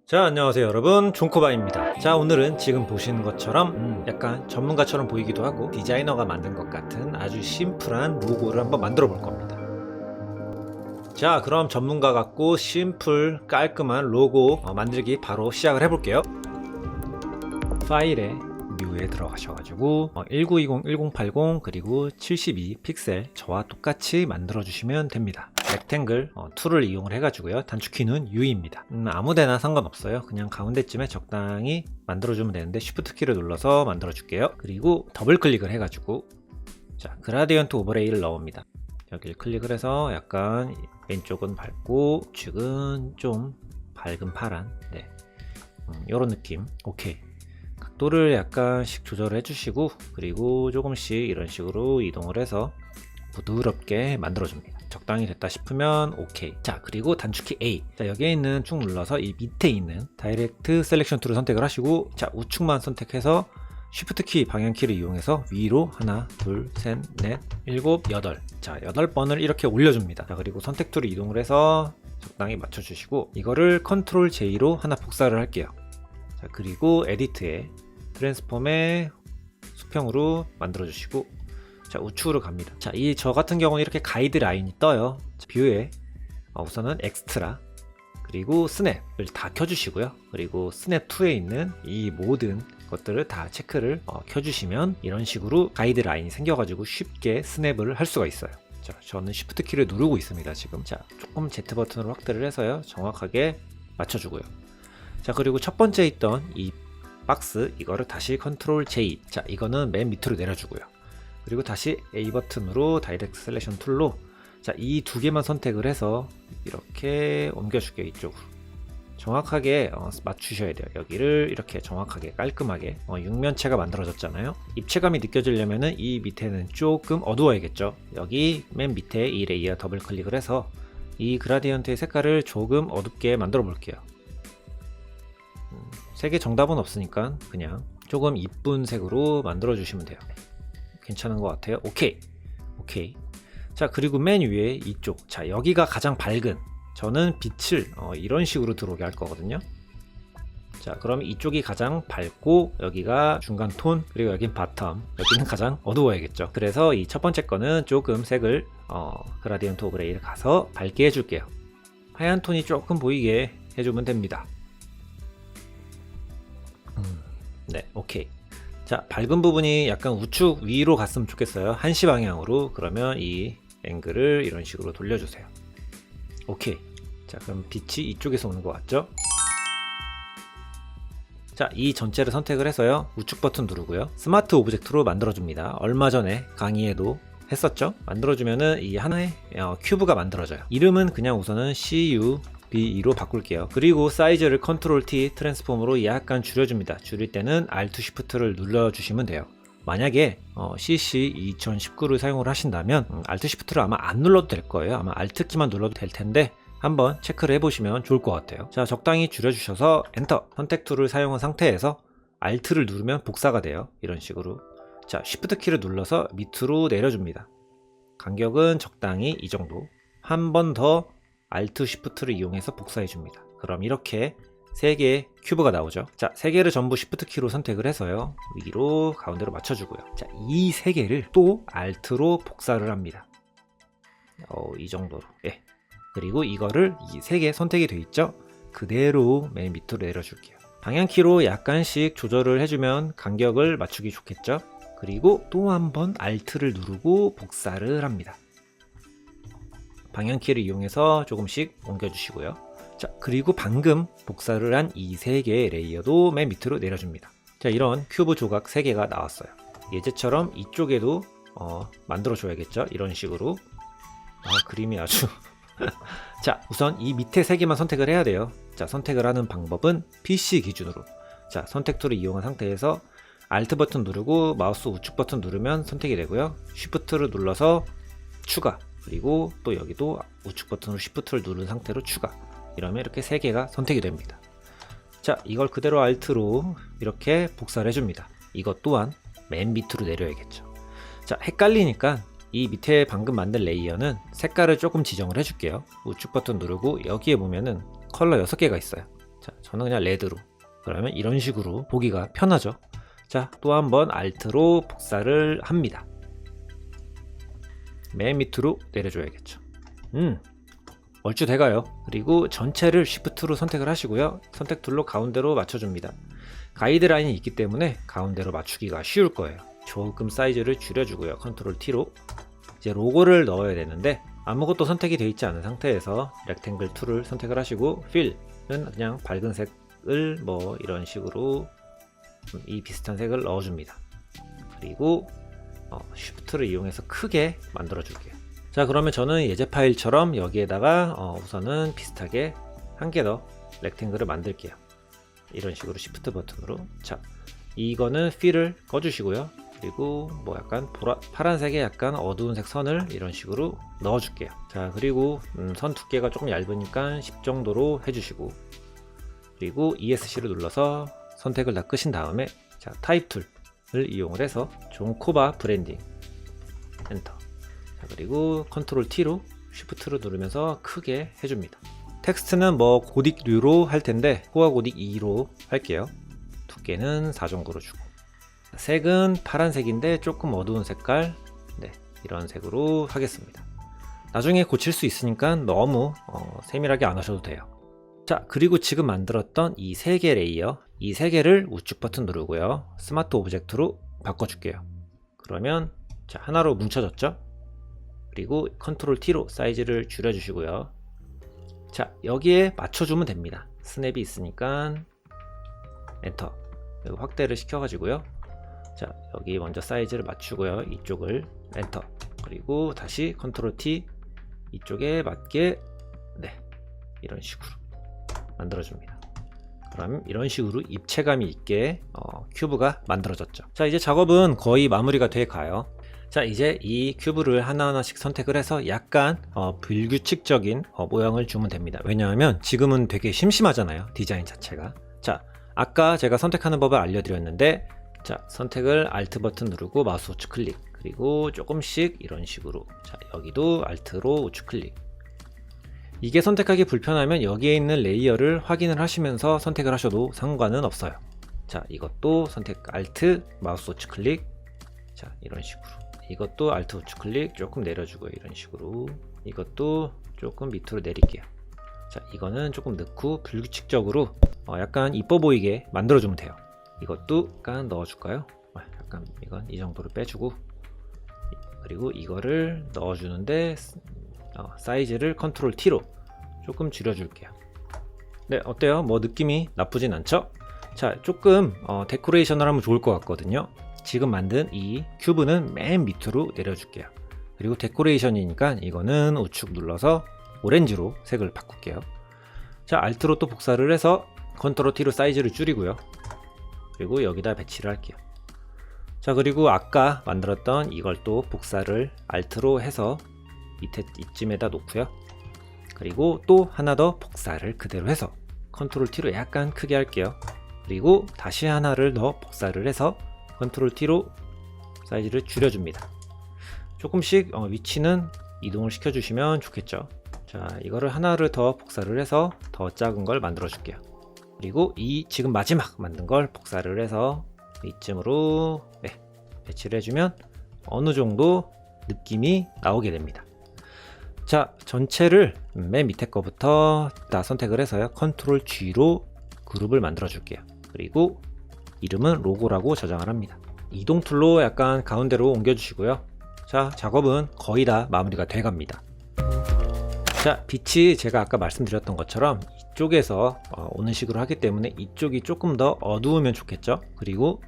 자, 안녕하세요 여러분, 존코바입니다. 자, 오늘은 지금 보시는 것처럼 약간 전문가처럼 보이기도 하고 디자이너가 만든 것 같은 아주 심플한 로고를 한번 만들어 볼 겁니다. 자, 그럼 전문가 같고 심플 깔끔한 로고 만들기 바로 시작을 해볼게요. 파일에 뉴에 들어가셔가지고 1920, 1080 그리고 72 픽셀 저와 똑같이 만들어 주시면 됩니다. 렉탱글 툴을 이용을 해가지고요. 단축키는 U입니다. 아무데나 상관없어요. 그냥 가운데쯤에 적당히 만들어주면 되는데 쉬프트 키를 눌러서 만들어 줄게요. 그리고 더블 클릭을 해가지고 자, 그라디언트 오버레이를 넣습니다. 여기를 클릭을 해서 약간 왼쪽은 밝고 우측은 좀 밝은 파란, 네, 요런 느낌. 오케이. 각도를 약간씩 조절을 해주시고 그리고 조금씩 이런 식으로 이동을 해서 부드럽게 만들어줍니다. 적당히 됐다 싶으면 오케이. 자, 그리고 단축키 A. 자, 여기에 있는 쭉 눌러서 이 밑에 있는 다이렉트 셀렉션 툴을 선택을 하시고 자, 우측만 선택해서 쉬프트 키 방향키를 이용해서 위로 하나, 둘, 셋, 넷, 일곱, 여덟. 자, 8번을 이렇게 올려줍니다. 자, 그리고 선택 툴을 이동을 해서 적당히 맞춰주시고 이거를 컨트롤 J로 하나 복사를 할게요. 자, 그리고 에디트에 트랜스폼에 수평으로 만들어 주시고 자, 우측으로 갑니다. 자, 저 같은 경우는 이렇게 가이드 라인이 떠요. 자, 뷰에 우선은 엑스트라 그리고 스냅을 다 켜주시고요. 그리고 스냅 2에 있는 이 모든 것들을 다 체크를 켜주시면 이런 식으로 가이드 라인이 생겨가지고 쉽게 스냅을 할 수가 있어요. 자, 저는 쉬프트 키를 누르고 있습니다 지금. 자, 조금 Z 버튼으로 확대를 해서요 정확하게 맞춰주고요. 자, 그리고 첫 번째 있던 이 박스 이거를 다시 컨트롤 J. 자, 이거는 맨 밑으로 내려주고요. 그리고 다시 A 버튼으로 다이렉트 셀렉션 툴로 자, 이 두 개만 선택을 해서 이렇게 옮겨줄게요. 이쪽으로 정확하게 맞추셔야 돼요. 여기를 이렇게 정확하게 깔끔하게 육면체가 만들어졌잖아요. 입체감이 느껴지려면은 이 밑에는 조금 어두워야겠죠. 여기 맨 밑에 이 레이어 더블 클릭을 해서 이 그라디언트의 색깔을 조금 어둡게 만들어 볼게요. 색의 정답은 없으니까 그냥 조금 이쁜 색으로 만들어 주시면 돼요. 괜찮은 것 같아요. 오케이. 오케이. 자, 그리고 맨 위에 이쪽. 자, 여기가 가장 밝은, 저는 빛을 이런 식으로 들어오게 할 거거든요. 자, 그럼 이쪽이 가장 밝고 여기가 중간 톤, 그리고 여긴 바텀, 여기는 가장 어두워야겠죠. 그래서 이 첫 번째 거는 조금 색을 그라디언트 오브레이를 가서 밝게 해줄게요. 하얀 톤이 조금 보이게 해주면 됩니다. 네, 오케이. 자, 밝은 부분이 약간 우측 위로 갔으면 좋겠어요. 1시 방향으로. 그러면 이 앵글을 이런 식으로 돌려주세요. 오케이. 자, 그럼 빛이 이쪽에서 오는 것 같죠? 자, 이 전체를 선택을 해서요 우측 버튼 누르고요 스마트 오브젝트로 만들어줍니다. 얼마 전에 강의에도 했었죠? 만들어주면은 이 하나의 큐브가 만들어져요. 이름은 그냥 우선은 CUBE로 바꿀게요. 그리고 사이즈를 컨트롤 T 트랜스폼으로 약간 줄여줍니다. 줄일 때는 Alt Shift를 눌러주시면 돼요. 만약에 CC 2019를 사용을 하신다면 Alt Shift를 아마 안 눌러도 될 거예요. 아마 Alt 키만 눌러도 될 텐데 한번 체크를 해보시면 좋을 것 같아요. 자, 적당히 줄여주셔서 엔터. 선택 툴을 사용한 상태에서 Alt를 누르면 복사가 돼요. 이런 식으로. 자, Shift 키를 눌러서 밑으로 내려줍니다. 간격은 적당히 이 정도. 한 번 더 Alt Shift를 이용해서 복사해 줍니다. 그럼 이렇게 3개의 큐브가 나오죠. 자, 3개를 전부 Shift 키로 선택을 해서요 위로 가운데로 맞춰주고요. 자, 이 3개를 또 Alt로 복사를 합니다. 이 정도로. 예. 그리고 이거를 이 3개 선택이 돼 있죠. 그대로 맨 밑으로 내려줄게요. 방향키로 약간씩 조절을 해주면 간격을 맞추기 좋겠죠. 그리고 또 한 번 Alt를 누르고 복사를 합니다. 방향키를 이용해서 조금씩 옮겨주시고요. 자, 그리고 방금 복사를 한 이 3개의 레이어도 맨 밑으로 내려줍니다. 자, 이런 큐브 조각 3개가 나왔어요. 예제처럼 이쪽에도 만들어 줘야겠죠. 이런 식으로. 그림이 아주 자, 우선 이 밑에 3개만 선택을 해야 돼요. 자, 선택을 하는 방법은 PC 기준으로. 자, 선택 툴을 이용한 상태에서 Alt 버튼 누르고 마우스 우측 버튼 누르면 선택이 되고요. Shift를 눌러서 추가. 그리고 또 여기도 우측 버튼으로 Shift를 누른 상태로 추가. 이러면 이렇게 3개가 선택이 됩니다. 자, 이걸 그대로 Alt로 이렇게 복사를 해줍니다. 이것 또한 맨 밑으로 내려야겠죠. 자, 헷갈리니까 이 밑에 방금 만든 레이어는 색깔을 조금 지정을 해줄게요. 우측 버튼 누르고 여기에 보면은 컬러 6개가 있어요. 자, 저는 그냥 레드로. 그러면 이런 식으로 보기가 편하죠. 자, 또 한번 Alt로 복사를 합니다. 맨 밑으로 내려줘야겠죠. 얼추 돼가요. 그리고 전체를 Shift로 선택을 하시고요. 선택 툴로 가운데로 맞춰줍니다. 가이드라인이 있기 때문에 가운데로 맞추기가 쉬울 거예요. 조금 사이즈를 줄여주고요. 컨트롤 T로 이제 로고를 넣어야 되는데 아무것도 선택이 되어 있지 않은 상태에서 렉탱글 툴을 선택을 하시고 필은 그냥 밝은 색을 뭐 이런 식으로 이 비슷한 색을 넣어줍니다. 그리고 Shift를 이용해서 크게 만들어 줄게요. 자, 그러면 저는 예제 파일처럼 여기에다가 우선은 비슷하게 한 개 더 렉탱글을 만들게요. 이런 식으로 Shift 버튼으로. 자, 이거는 필을 꺼주시고요. 그리고 뭐 약간 파란색의 약간 어두운 색 선을 이런 식으로 넣어 줄게요. 자, 그리고 선 두께가 조금 얇으니까 10 정도로 해주시고, 그리고 ESC를 눌러서 선택을 다 끄신 다음에 자, 타입 툴을 이용을 해서 존코바 브랜딩 엔터. 자, 그리고 컨트롤 T로 Shift를 누르면서 크게 해줍니다. 텍스트는 뭐 고딕류로 할 텐데 호화 고딕 2로 할게요. 두께는 4 정도로 주고, 색은 파란색인데 조금 어두운 색깔, 네, 이런 색으로 하겠습니다. 나중에 고칠 수 있으니까 너무 세밀하게 안 하셔도 돼요. 자, 그리고 지금 만들었던 이 3개 레이어, 이 3개를 우측 버튼 누르고요. 스마트 오브젝트로 바꿔줄게요. 그러면 자, 하나로 뭉쳐졌죠? 그리고 컨트롤 T로 사이즈를 줄여주시고요. 자, 여기에 맞춰주면 됩니다. 스냅이 있으니까 엔터. 확대를 시켜가지고요. 자, 여기 먼저 사이즈를 맞추고요. 이쪽을 엔터. 그리고 다시 컨트롤 T, 이쪽에 맞게 네, 이런 식으로 만들어줍니다. 그럼 이런 식으로 입체감이 있게 큐브가 만들어졌죠. 자, 이제 작업은 거의 마무리가 돼 가요. 자, 이제 이 큐브를 하나하나씩 선택을 해서 약간 불규칙적인 모양을 주면 됩니다. 왜냐하면 지금은 되게 심심하잖아요, 디자인 자체가. 자, 아까 제가 선택하는 법을 알려드렸는데, 자, 선택을 Alt 버튼 누르고 마우스 우측 클릭, 그리고 조금씩 이런 식으로, 자, 여기도 Alt로 우측 클릭. 이게 선택하기 불편하면 여기에 있는 레이어를 확인을 하시면서 선택을 하셔도 상관은 없어요. 자, 이것도 선택 Alt 마우스 우측 클릭. 자, 이런 식으로. 이것도 Alt 우측 클릭 조금 내려주고요. 이런 식으로. 이것도 조금 밑으로 내릴게요. 자, 이거는 조금 넣고 불규칙적으로 약간 이뻐 보이게 만들어주면 돼요. 이것도 약간 넣어줄까요? 약간 이건 이 정도로 빼주고, 그리고 이거를 넣어주는데 사이즈를 컨트롤 T로 조금 줄여줄게요. 네, 어때요? 뭐 느낌이 나쁘진 않죠? 자, 조금 데코레이션을 하면 좋을 것 같거든요. 지금 만든 이 큐브는 맨 밑으로 내려줄게요. 그리고 데코레이션이니까 이거는 우측 눌러서 오렌지로 색을 바꿀게요. 자, Alt로 또 복사를 해서 컨트롤 T로 사이즈를 줄이고요. 그리고 여기다 배치를 할게요. 자, 그리고 아까 만들었던 이걸 또 복사를 Alt로 해서 밑에 이쯤에다 놓고요. 그리고 또 하나 더 복사를 그대로 해서 컨트롤 T로 약간 크게 할게요. 그리고 다시 하나를 더 복사를 해서 컨트롤 T로 사이즈를 줄여줍니다. 조금씩 위치는 이동을 시켜주시면 좋겠죠. 자, 이거를 하나를 더 복사를 해서 더 작은 걸 만들어 줄게요. 그리고 이 지금 마지막 만든 걸 복사를 해서 이쯤으로 배치를 해주면 어느 정도 느낌이 나오게 됩니다. 자, 전체를 맨 밑에 거부터 다 선택을 해서요. 컨트롤 G로 그룹을 만들어 줄게요. 그리고 이름은 로고라고 저장을 합니다. 이동 툴로 약간 가운데로 옮겨 주시고요. 자, 작업은 거의 다 마무리가 돼 갑니다. 자, 빛이 제가 아까 말씀드렸던 것처럼 이쪽에서 오는 식으로 하기 때문에 이쪽이 조금 더 어두우면 좋겠죠. 그리고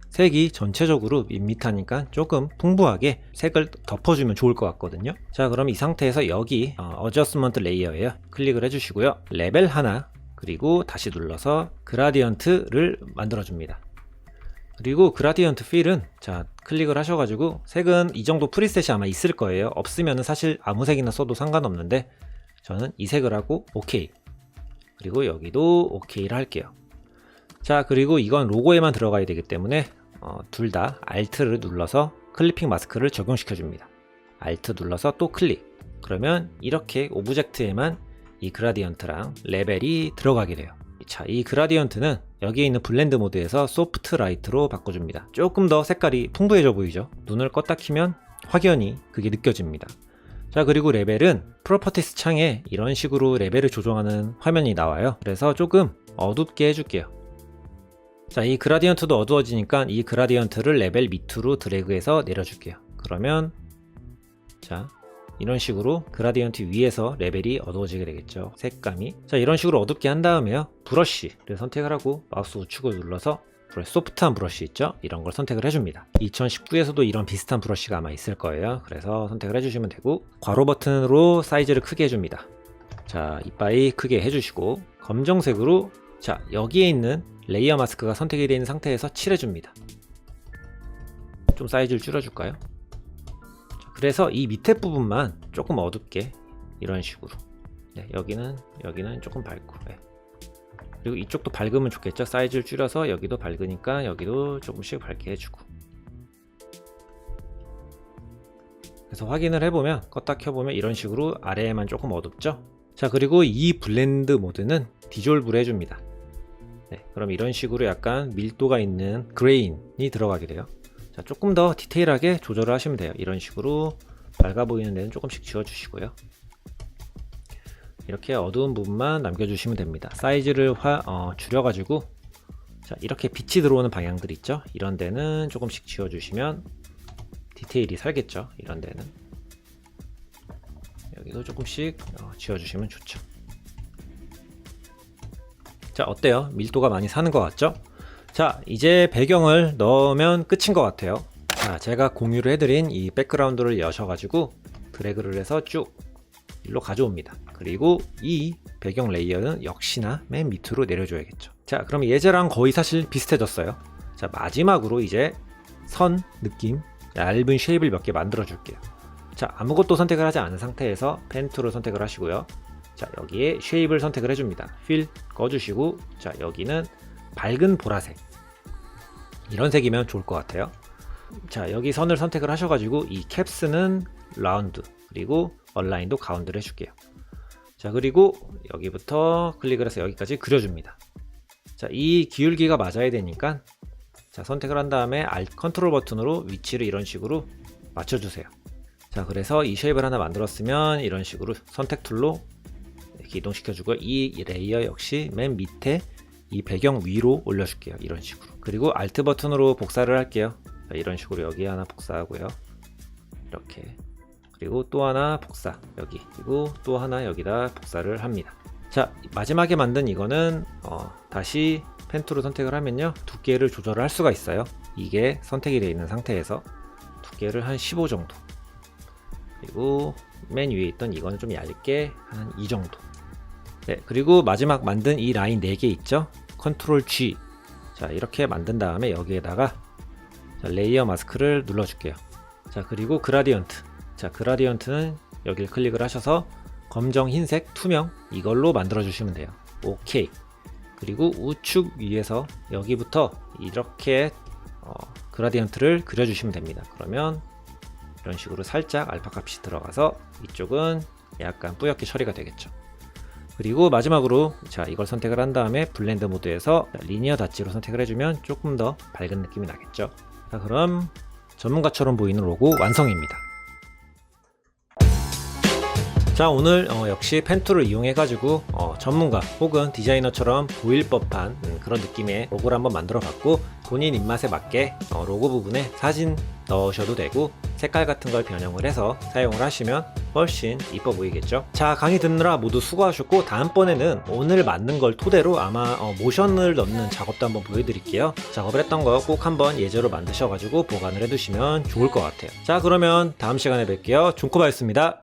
색이 전체적으로 밋밋하니까 조금 풍부하게 색을 덮어주면 좋을 것 같거든요. 자, 그럼 이 상태에서 여기 어저스먼트 레이어예요. 클릭을 해주시고요. 레벨 하나, 그리고 다시 눌러서 그라디언트를 만들어줍니다. 그리고 그라디언트 필은 자, 클릭을 하셔가지고 색은 이 정도 프리셋이 아마 있을 거예요. 없으면 사실 아무 색이나 써도 상관없는데 저는 이 색을 하고 OK, 그리고 여기도 OK를 할게요. 자, 그리고 이건 로고에만 들어가야 되기 때문에 둘 다 Alt를 눌러서 클리핑 마스크를 적용시켜 줍니다. Alt 눌러서 또 클릭. 그러면 이렇게 오브젝트에만 이 그라디언트랑 레벨이 들어가게 돼요. 자, 이 그라디언트는 여기에 있는 블렌드 모드에서 소프트 라이트로 바꿔줍니다. 조금 더 색깔이 풍부해져 보이죠? 눈을 껐다 키면 확연히 그게 느껴집니다. 자, 그리고 레벨은 프로퍼티스 창에 이런 식으로 레벨을 조정하는 화면이 나와요. 그래서 조금 어둡게 해줄게요. 자, 이 그라디언트도 어두워지니까 이 그라디언트를 레벨 밑으로 드래그해서 내려줄게요. 그러면 자, 이런 식으로 그라디언트 위에서 레벨이 어두워지게 되겠죠. 색감이. 자, 이런 식으로 어둡게 한 다음에요, 브러쉬를 선택을 하고 마우스 우측을 눌러서 소프트한 브러쉬 있죠? 이런 걸 선택을 해줍니다. 2019에서도 이런 비슷한 브러쉬가 아마 있을 거예요. 그래서 선택을 해주시면 되고, 괄호 버튼으로 사이즈를 크게 해줍니다. 자, 이빠이 크게 해주시고, 검정색으로 자, 여기에 있는 레이어 마스크가 선택이 되어 있는 상태에서 칠해줍니다. 좀 사이즈를 줄여줄까요? 자, 그래서 이 밑에 부분만 조금 어둡게 이런 식으로, 네, 여기는 조금 밝고, 네. 그리고 이쪽도 밝으면 좋겠죠. 사이즈를 줄여서 여기도 밝으니까 여기도 조금씩 밝게 해주고. 그래서 확인을 해보면, 껐다 켜보면 이런 식으로 아래에만 조금 어둡죠. 자, 그리고 이 블렌드 모드는 디졸브를 해줍니다. 네, 그럼 이런 식으로 약간 밀도가 있는 그레인이 들어가게 돼요. 자, 조금 더 디테일하게 조절을 하시면 돼요. 이런 식으로 밝아 보이는 데는 조금씩 지워주시고요. 이렇게 어두운 부분만 남겨주시면 됩니다. 사이즈를 줄여가지고, 자, 이렇게 빛이 들어오는 방향들 있죠? 이런 데는 조금씩 지워주시면 디테일이 살겠죠? 이런 데는 여기도 조금씩 지워주시면 좋죠. 자, 어때요? 밀도가 많이 사는 것 같죠? 자, 이제 배경을 넣으면 끝인 것 같아요. 자, 제가 공유를 해드린 이 백그라운드를 여셔가지고 드래그를 해서 쭉 일로 가져옵니다. 그리고 이 배경 레이어는 역시나 맨 밑으로 내려줘야겠죠. 자, 그럼 예제랑 거의 사실 비슷해졌어요. 자, 마지막으로 이제 선 느낌, 얇은 쉐입을 몇 개 만들어 줄게요. 자, 아무것도 선택을 하지 않은 상태에서 펜 툴을 선택을 하시고요. 자, 여기에 쉐입을 선택을 해줍니다. 필 꺼주시고, 자, 여기는 밝은 보라색, 이런 색이면 좋을 것 같아요. 자, 여기 선을 선택을 하셔가지고 이 캡스는 라운드, 그리고 얼라인도 가운데로 해줄게요. 자, 그리고 여기부터 클릭을 해서 여기까지 그려줍니다. 자, 이 기울기가 맞아야 되니까, 자, 선택을 한 다음에 Alt 컨트롤 버튼으로 위치를 이런 식으로 맞춰주세요. 자, 그래서 이 쉐입을 하나 만들었으면 이런 식으로 선택 툴로 이렇게 이동시켜주고, 이 레이어 역시 맨 밑에 이 배경 위로 올려줄게요. 이런 식으로. 그리고 Alt 버튼으로 복사를 할게요. 자, 이런 식으로 여기 하나 복사하고요. 이렇게. 그리고 또 하나 복사, 여기. 그리고 또 하나 여기다 복사를 합니다. 자, 마지막에 만든 이거는 다시 펜 툴을 선택을 하면요, 두께를 조절을 할 수가 있어요. 이게 선택이 되어 있는 상태에서 두께를 한 15 정도, 그리고 맨 위에 있던 이거는 좀 얇게 한 이 정도. 네, 그리고 마지막 만든 이 라인 4개 있죠? 컨트롤 G. 자, 이렇게 만든 다음에 여기에다가 자, 레이어 마스크를 눌러줄게요. 자, 그리고 그라디언트. 자, 그라디언트는 여기를 클릭을 하셔서 검정, 흰색, 투명, 이걸로 만들어 주시면 돼요. 오케이. 그리고 우측 위에서 여기부터 이렇게 그라디언트를 그려주시면 됩니다. 그러면 이런 식으로 살짝 알파 값이 들어가서 이쪽은 약간 뿌옇게 처리가 되겠죠. 그리고 마지막으로 자, 이걸 선택을 한 다음에 블렌드 모드에서 리니어 닷지로 선택을 해주면 조금 더 밝은 느낌이 나겠죠. 자, 그럼 전문가처럼 보이는 로고 완성입니다. 자, 오늘 역시 펜 툴을 이용해 가지고 전문가 혹은 디자이너처럼 보일 법한 그런 느낌의 로고를 한번 만들어 봤고, 본인 입맛에 맞게 로고 부분에 사진 넣으셔도 되고 색깔 같은 걸 변형을 해서 사용을 하시면 훨씬 이뻐 보이겠죠. 자, 강의 듣느라 모두 수고하셨고, 다음번에는 오늘 만든 걸 토대로 아마 모션을 넣는 작업도 한번 보여드릴게요. 작업을 했던 거 꼭 한번 예제로 만드셔가지고 보관을 해두시면 좋을 것 같아요. 자, 그러면 다음 시간에 뵐게요. 존코바였습니다.